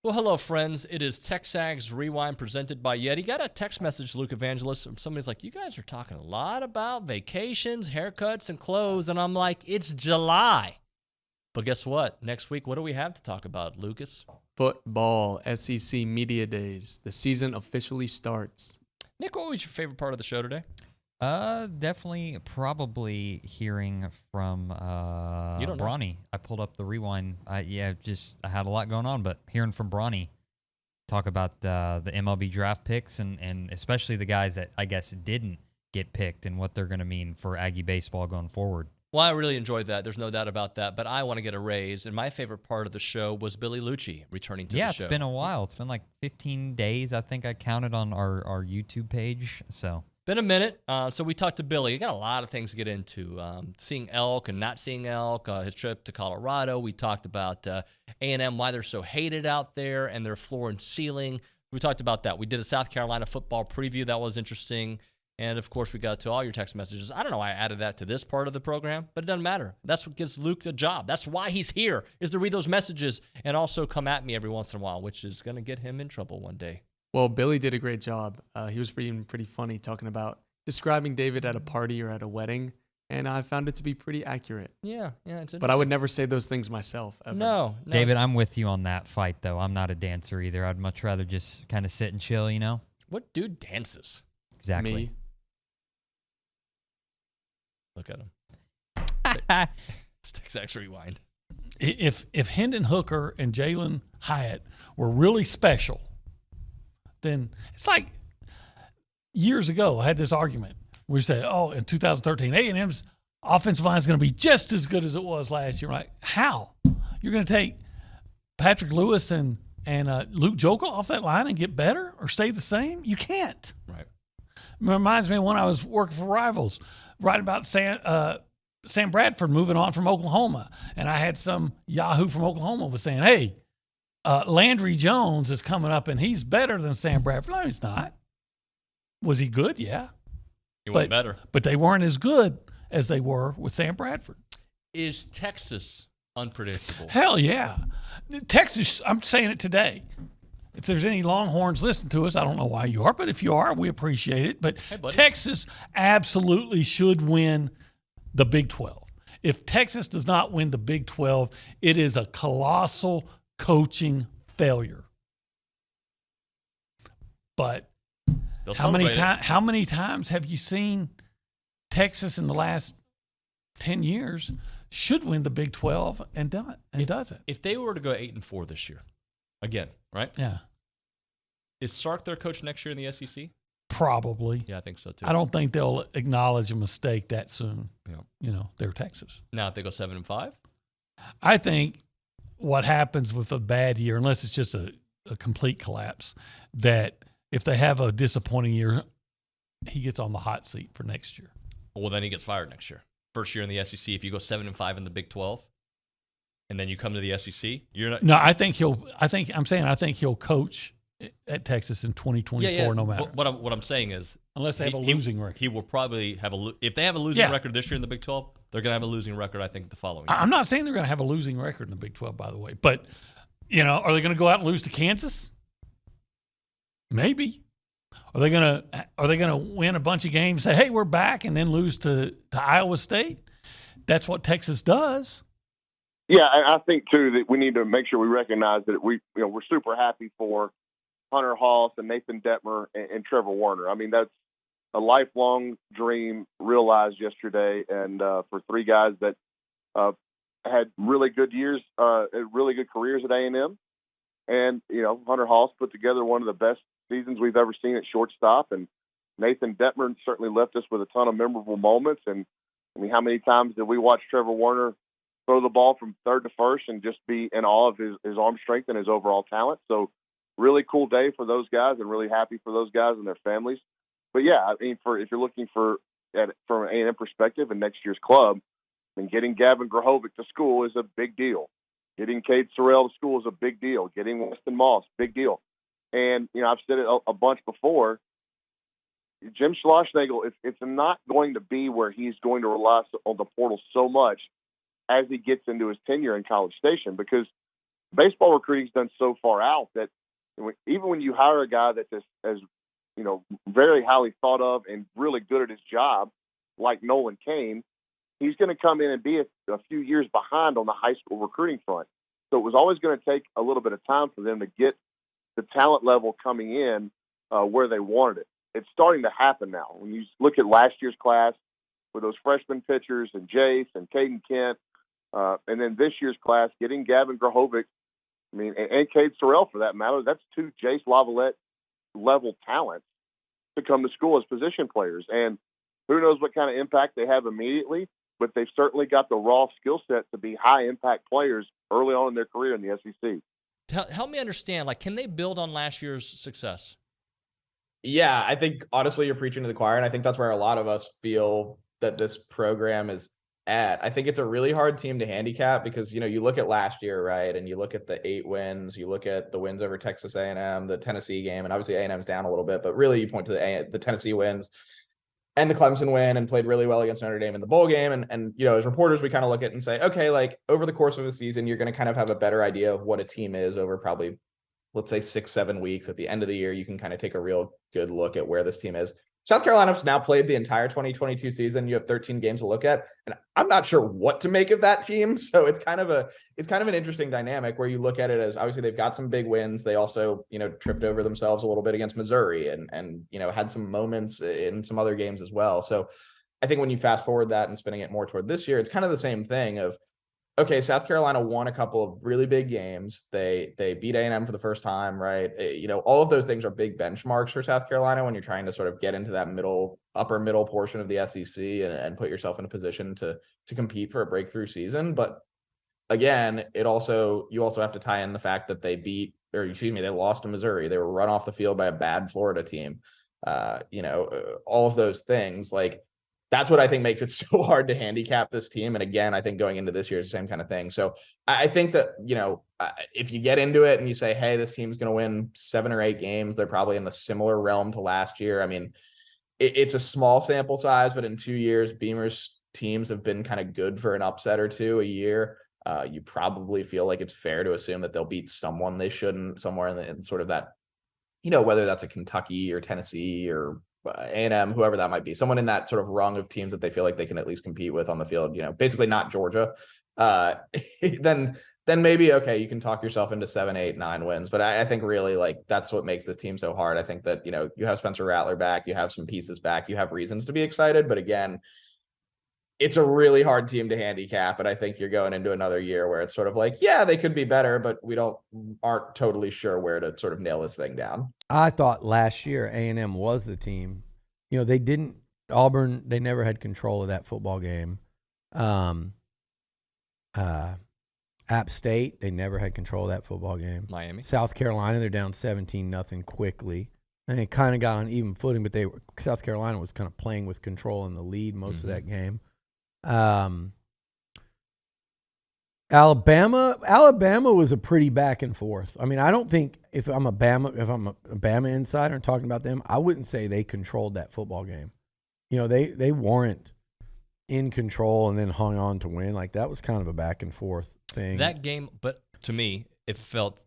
Well, hello, friends. It is TexAgs Rewind presented by Yeti. Got a text message, Luke Evangelist. Somebody's like, you guys are talking a lot about vacations, haircuts, and clothes. And I'm like, it's July. But guess what? Next week, what do we have to talk about, Lucas? Football, SEC Media Days. The season officially starts. Nick, what was your favorite part of the show today? Definitely probably hearing from Bronny. I pulled up the rewind. I had a lot going on, but hearing from Bronny talk about the MLB draft picks and especially the guys that I guess didn't get picked and what they're going to mean for Aggie baseball going forward. Well, I really enjoyed that. There's no doubt about that. But I want to get a raise. And my favorite part of the show was Billy Liucci returning to the show. Yeah, it's been a while. It's been like 15 days, I think I counted on our YouTube page. So been a minute. So we talked to Billy. We got a lot of things to get into. Seeing elk and not seeing elk, his trip to Colorado. We talked about A&M, why they're so hated out there, and their floor and ceiling. We talked about that. We did a South Carolina football preview. That was interesting. And, of course, we got to all your text messages. I don't know why I added that to this part of the program, but it doesn't matter. That's what gives Luke a job. That's why he's here, is to read those messages and also come at me every once in a while, which is going to get him in trouble one day. Well, Billy did a great job. He was pretty funny talking about describing David at a party or at a wedding, and I found it to be pretty accurate. Yeah, it's interesting. But I would never say those things myself, ever. No. David, I'm with you on that fight, though. I'm not a dancer either. I'd much rather just kind of sit and chill, you know? What dude dances? Exactly. Me. Look at him. Let's TexAgs Rewind. If Hendon Hooker and Jalen Hyatt were really special, then it's like years ago I had this argument where we said, in 2013, A&M's offensive line is going to be just as good as it was last year. Like, how? You're going to take Patrick Lewis and Luke Jokel off that line and get better or stay the same? You can't. Right. It reminds me of when I was working for Rivals, right about Sam Bradford moving on from Oklahoma. And I had some Yahoo from Oklahoma was saying, hey, Landry Jones is coming up and he's better than Sam Bradford. No, he's not. Was he good? Yeah. He went better. But they weren't as good as they were with Sam Bradford. Is Texas unpredictable? Hell yeah. Texas, I'm saying it today. If there's any Longhorns listen to us, I don't know why you are, but if you are, we appreciate it. But hey, Texas absolutely should win the Big 12. If Texas does not win the Big 12, it is a colossal coaching failure. But how many times have you seen Texas in the last 10 years should win the Big 12 and doesn't? If they were to go 8-4 this year, again, right? Yeah. Is Sark their coach next year in the SEC? Probably. Yeah, I think so too. I don't think they'll acknowledge a mistake that soon. Yeah. You know, they're Texas. Now, if they go 7-5? I think what happens with a bad year, unless it's just a complete collapse, that if they have a disappointing year, he gets on the hot seat for next year. Well, then he gets fired next year. First year in the SEC, if you go 7-5 in the Big 12, and then you come to the SEC, you're not. No, I think he'll coach at Texas in 2024, no matter. What I'm saying is, unless they have a losing record, he will probably have if they have a losing record this year in the Big 12, they're going to have a losing record, I think, the following year. I'm not saying they're going to have a losing record in the Big 12, by the way, but are they going to go out and lose to Kansas? Maybe. Are they going to win a bunch of games, say, hey, we're back, and then lose to Iowa State? That's what Texas does. Yeah, I think too that we need to make sure we recognize that we're super happy for Hunter Hoss and Nathan Detmer and Trevor Warner. I mean, that's a lifelong dream realized yesterday, and for three guys that had really good years, really good careers at A&M, and Hunter Hoss put together one of the best seasons we've ever seen at shortstop, and Nathan Detmer certainly left us with a ton of memorable moments. And I mean, how many times did we watch Trevor Warner throw the ball from third to first and just be in awe of his arm strength and his overall talent? So really cool day for those guys, and really happy for those guys and their families. But yeah, I mean, if you're looking from an A&M perspective and next year's club, I mean, getting Gavin Grahovic to school is a big deal. Getting Cade Sorrell to school is a big deal. Getting Weston Moss, big deal. And, I've said it a bunch before, Jim Schlossnagle, it's not going to be where he's going to rely on the portal so much as he gets into his tenure in College Station, because baseball recruiting's done so far out that even when you hire a guy that's as very highly thought of and really good at his job, like Nolan Cain, he's going to come in and be a few years behind on the high school recruiting front. So it was always going to take a little bit of time for them to get the talent level coming in where they wanted it. It's starting to happen now. When you look at last year's class with those freshman pitchers and Jace and Caden Kent, and then this year's class getting Gavin Grahovic, and Cade Sorrell for that matter, that's 2 Jace Lavalette level talents to come to school as position players. And who knows what kind of impact they have immediately, but they've certainly got the raw skill set to be high impact players early on in their career in the SEC. Help me understand, can they build on last year's success? Yeah, I think honestly you're preaching to the choir, and I think that's where a lot of us feel that this program is at. I think it's a really hard team to handicap because, you look at last year, right? And you look at the 8 wins, you look at the wins over Texas A&M, the Tennessee game, and obviously A&M's down a little bit, but really you point to the Tennessee wins and the Clemson win, and played really well against Notre Dame in the bowl game. And as reporters, we kind of look at it and say, okay, over the course of a season, you're going to kind of have a better idea of what a team is over probably, let's say 6-7 weeks. At the end of the year, you can kind of take a real good look at where this team is. South Carolina's now played the entire 2022 season. You have 13 games to look at, and I'm not sure what to make of that team. So it's kind of an interesting dynamic where you look at it as obviously they've got some big wins. They also, tripped over themselves a little bit against Missouri and had some moments in some other games as well. So I think when you fast forward that and spinning it more toward this year, it's kind of the same thing of, okay, South Carolina won a couple of really big games. They beat A&M for the first time, right? All of those things are big benchmarks for South Carolina when you're trying to sort of get into that upper middle portion of the SEC and put yourself in a position to compete for a breakthrough season. But again, you also have to tie in the fact that they lost to Missouri. They were run off the field by a bad Florida team. All of those things, that's what I think makes it so hard to handicap this team. And again, I think going into this year is the same kind of thing. So I think that, if you get into it and you say, hey, this team's going to win 7 or 8 games, they're probably in the similar realm to last year. It's a small sample size, but in 2 years, Beamer's teams have been kind of good for an upset or two a year. You probably feel like it's fair to assume that they'll beat someone they shouldn't somewhere in sort of that, whether that's a Kentucky or Tennessee or A&M, whoever that might be, someone in that sort of rung of teams that they feel like they can at least compete with on the field, basically not Georgia, then maybe, okay, you can talk yourself into 7, 8, 9 wins. But I think really that's what makes this team so hard. I think that, you have Spencer Rattler back, you have some pieces back, you have reasons to be excited. But again, it's a really hard team to handicap. And I think you're going into another year where it's sort of yeah, they could be better, but we aren't totally sure where to sort of nail this thing down. I thought last year A&M was the team. Auburn, they never had control of that football game. App State, they never had control of that football game. Miami. South Carolina, they're down 17-0 quickly. And it kind of got on even footing, but South Carolina was kind of playing with control in the lead most of that game. Alabama was a pretty back and forth. I don't think if I'm a Bama insider and talking about them, I wouldn't say they controlled that football game. They weren't in control and then hung on to win. That was kind of a back and forth thing. That game, but to me, it felt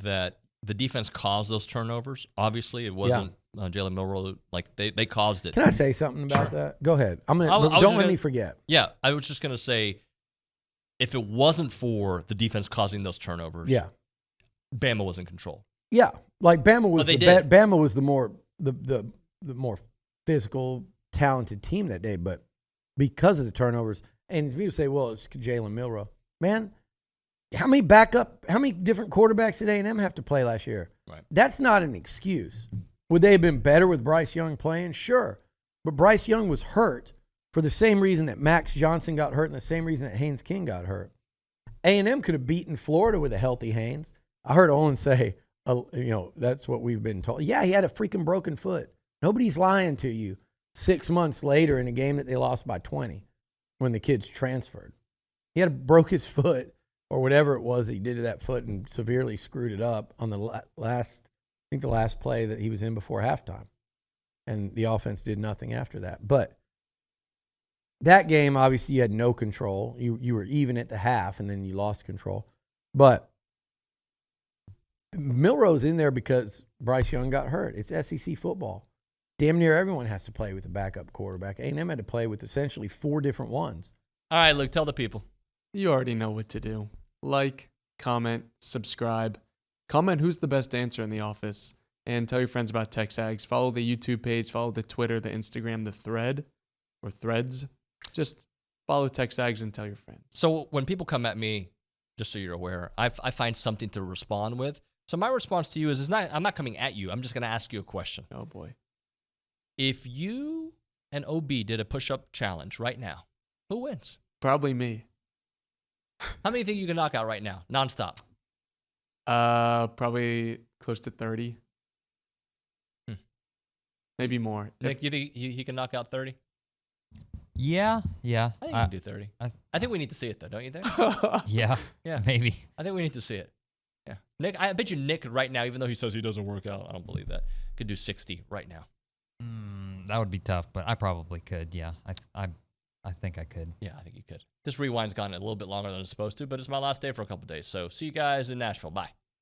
that the defense caused those turnovers. Obviously, it wasn't Jalen Milroe. They caused it. Can I say something about that? Go ahead. Don't let me forget. Yeah, I was just gonna say, if it wasn't for the defense causing those turnovers, Bama was in control. Yeah, Bama was Bama was the more physical, talented team that day, but because of the turnovers, and people say, well, it's Jalen Milroe. Man, how many different quarterbacks did A&M have to play last year? Right. That's not an excuse. Would they have been better with Bryce Young playing? Sure. But Bryce Young was hurt for the same reason that Max Johnson got hurt and the same reason that Haynes King got hurt. A&M could have beaten Florida with a healthy Haynes. I heard Olin say, that's what we've been told. Yeah, he had a freaking broken foot. Nobody's lying to you 6 months later in a game that they lost by 20 when the kids transferred. He broke his foot or whatever it was that he did to that foot and severely screwed it up on the last play that he was in before halftime. And the offense did nothing after that. But that game, obviously, you had no control. You were even at the half, and then you lost control. But Milrose in there because Bryce Young got hurt. It's SEC football. Damn near everyone has to play with a backup quarterback. A&M had to play with essentially 4 different ones. All right, Luke, tell the people. You already know what to do. Like, comment, subscribe. Comment who's the best answer in the office. And tell your friends about TexAgs. Follow the YouTube page. Follow the Twitter, the Instagram, the thread, or threads. Just follow TexAgs and tell your friends. So when people come at me, just so you're aware, I find something to respond with. So my response to you is I'm not coming at you. I'm just going to ask you a question. Oh, boy. If you and OB did a push-up challenge right now, who wins? Probably me. How many think you can knock out right now, nonstop? Probably close to 30. Maybe more. Nick, you think he can knock out 30? Yeah. I think he can do 30. I think we need to see it, though, don't you think? Yeah, maybe. I think we need to see it. Yeah. Nick, I bet you Nick right now, even though he says he doesn't work out, I don't believe that, could do 60 right now. That would be tough, but I probably could. Yeah, I think I could. Yeah, I think you could. This rewind's gone a little bit longer than it's supposed to, but it's my last day for a couple days. So see you guys in Nashville. Bye.